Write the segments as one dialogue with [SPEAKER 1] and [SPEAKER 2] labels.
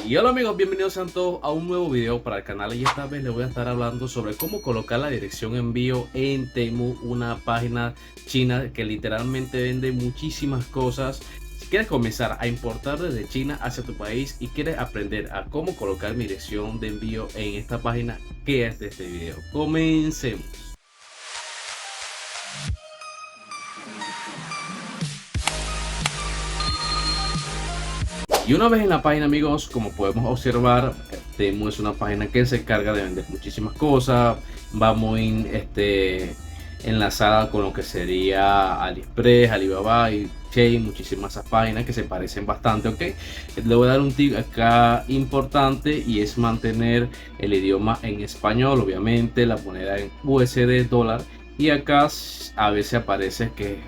[SPEAKER 1] Y hola amigos, bienvenidos a todos a un nuevo video para el canal, y esta vez les voy a estar hablando sobre cómo colocar la dirección envío en Temu, una página china que literalmente vende muchísimas cosas. Si quieres comenzar a importar desde China hacia tu país y quieres aprender a cómo colocar mi dirección de envío en esta página, quédate este video. Comencemos. Y una vez en la página, amigos, como podemos observar, Temu es una página que se encarga de vender muchísimas cosas. Va muy enlazada con lo que sería AliExpress, Alibaba y Shein, muchísimas esas páginas que se parecen bastante, ¿ok? Le voy a dar un tip acá importante, y es mantener el idioma en español, obviamente la moneda en USD, dólar. Y acá a veces aparece que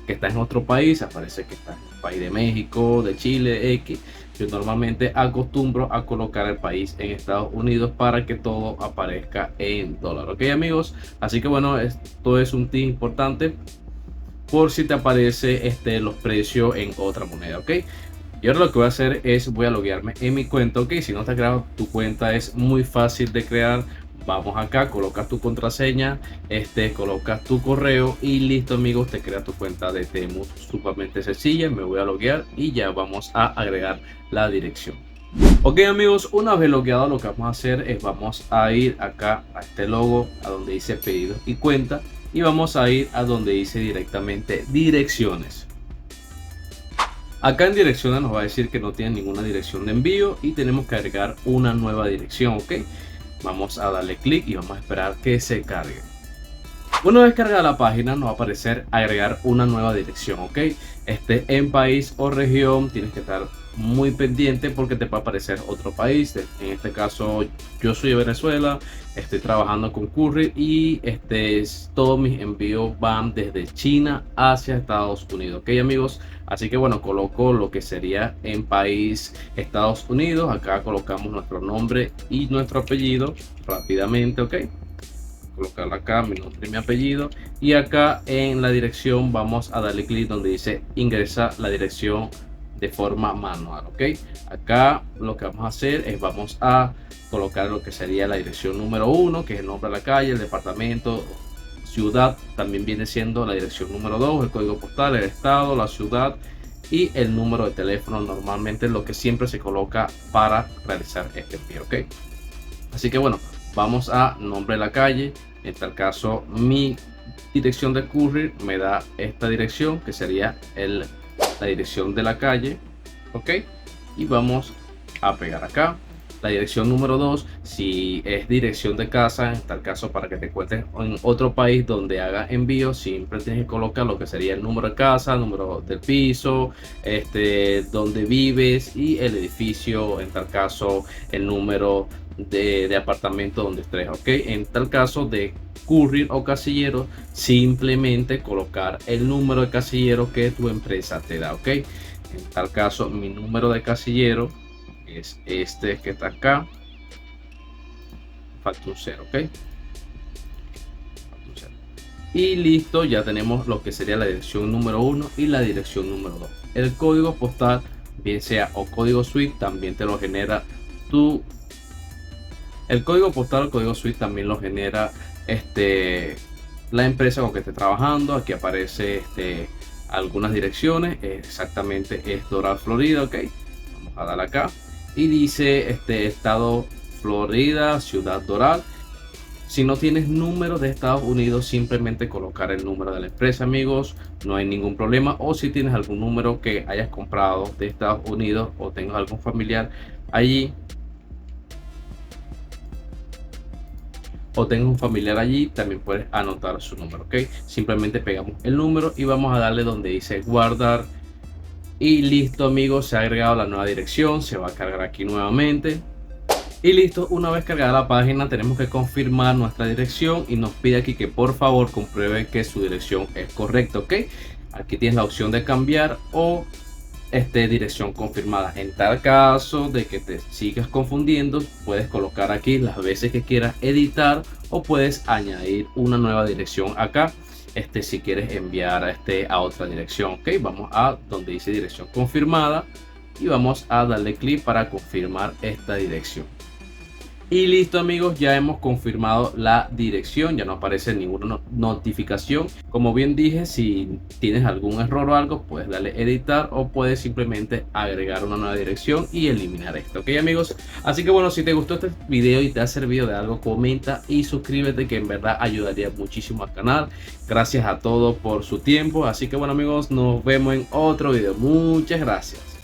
[SPEAKER 1] está en otro país, aparece que está en el país de México, de Chile, X. Yo normalmente acostumbro a colocar el país en Estados Unidos para que todo aparezca en dólar, ok amigos. Así que bueno, esto es un tip importante por si te aparece los precios en otra moneda, ok. Y ahora lo que voy a hacer es voy a loguearme en mi cuenta, ok. Si no te has creado tu cuenta, es muy fácil de crear. Vamos acá, colocas tu contraseña, colocas tu correo y listo amigos, te crea tu cuenta de Temu, sumamente sencilla. Me voy a loguear y ya vamos a agregar la dirección. Ok amigos, una vez logueado, lo que vamos a hacer es vamos a ir acá a este logo, a donde dice pedidos y cuenta, y vamos a ir a donde dice directamente direcciones. Acá en direcciones nos va a decir que no tiene ninguna dirección de envío y tenemos que agregar una nueva dirección, ok. Vamos a darle clic y vamos a esperar que se cargue. Una vez cargada la página, nos va a aparecer agregar una nueva dirección, ok. En país o región tienes que estar muy pendiente porque te va a aparecer otro país. En este caso yo soy de Venezuela, estoy trabajando con Courier y todos mis envíos van desde China hacia Estados Unidos, ok amigos. Así que bueno, coloco lo que sería en país Estados Unidos. Acá colocamos nuestro nombre y nuestro apellido rápidamente, ok. Colocarlo acá, mi nombre y mi apellido, y acá en la dirección vamos a darle clic donde dice ingresa la dirección de forma manual, ok. Acá lo que vamos a hacer es vamos a colocar lo que sería la dirección número 1, que es el nombre de la calle, el departamento, ciudad, también viene siendo la dirección número 2, el código postal, el estado, la ciudad y el número de teléfono, normalmente lo que siempre se coloca para realizar este envío, ok. Así que bueno, vamos a nombre de la calle. En tal caso, mi dirección de Courier me da esta dirección, que sería la dirección de la calle, ok. Y vamos a pegar acá la dirección número 2. Si es dirección de casa, en tal caso, para que te encuentres en otro país donde haga envío, siempre tienes que colocar lo que sería el número de casa, el número del piso, donde vives y el edificio, en tal caso el número de apartamento donde estés, ok. En tal caso de Courier o casillero, simplemente colocar el número de casillero que tu empresa te da, ok. En tal caso mi número de casillero es este que está acá, falta un 0, ok. Falta un 0. Y listo, ya tenemos lo que sería la dirección número 1 y la dirección número 2. El código postal, bien sea o código SWIFT, también te lo genera tu el código postal o código SWIFT también lo genera la empresa con que esté trabajando. Aquí aparece algunas direcciones, exactamente es Doral, Florida, ok. Vamos a darle acá y dice estado Florida, ciudad Doral. Si no tienes número de Estados Unidos, simplemente colocar el número de la empresa, amigos, no hay ningún problema. O si tienes algún número que hayas comprado de Estados Unidos o tengas algún familiar allí, o tengas un familiar allí, también puedes anotar su número, ok. Simplemente pegamos el número y vamos a darle donde dice guardar y listo amigos, se ha agregado la nueva dirección. Se va a cargar aquí nuevamente y listo. Una vez cargada la página, tenemos que confirmar nuestra dirección y nos pide aquí que por favor compruebe que su dirección es correcta, ok. Aquí tienes la opción de cambiar o dirección confirmada. En tal caso de que te sigas confundiendo, puedes colocar aquí las veces que quieras editar o puedes añadir una nueva dirección acá, si quieres enviar a otra dirección, ok. Vamos a donde dice dirección confirmada y vamos a darle clic para confirmar esta dirección. Y listo amigos, ya hemos confirmado la dirección, ya no aparece ninguna notificación. Como bien dije, si tienes algún error o algo, puedes darle editar o puedes simplemente agregar una nueva dirección y eliminar esto. Ok amigos, así que bueno, si te gustó este video y te ha servido de algo, comenta y suscríbete, que en verdad ayudaría muchísimo al canal. Gracias a todos por su tiempo, así que bueno amigos, nos vemos en otro video. Muchas gracias.